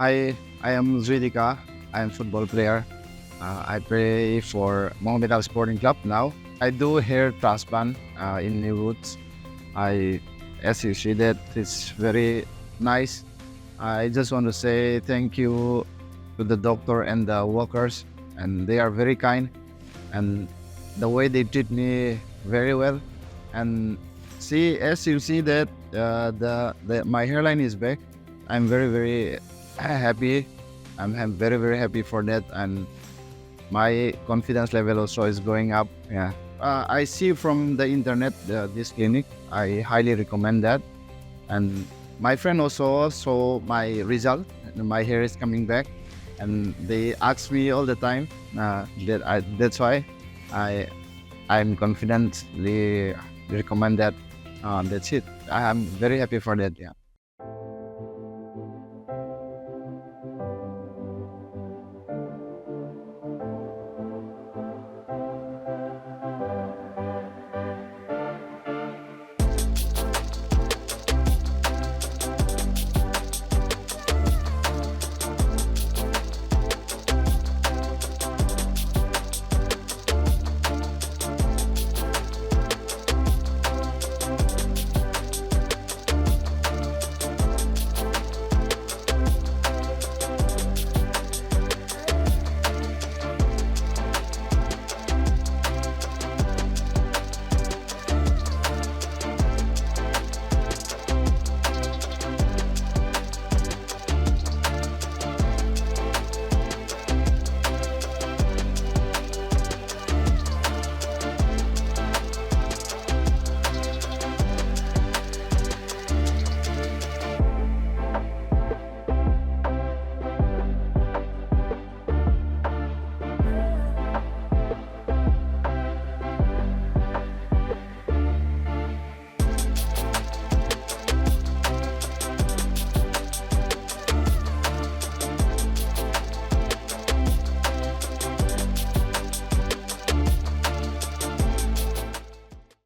I am Zuidika. I am football player. I play for Mohammedan Sporting Club now. I do hair transplant in New Roots. I, as you see that, it's very nice. I just want to say thank you to the doctor and the workers, and they are very kind, and the way they treat me very well. And see, as you see that the my hairline is back. I'm very happy. I'm very happy for that, and my confidence level also is going up. Yeah, I see from the internet this clinic. I highly recommend that, and my friend also saw my result. My hair is coming back, and they ask me all the time. That's why I I'm confidently recommend that. That's it. I am very happy for that. Yeah.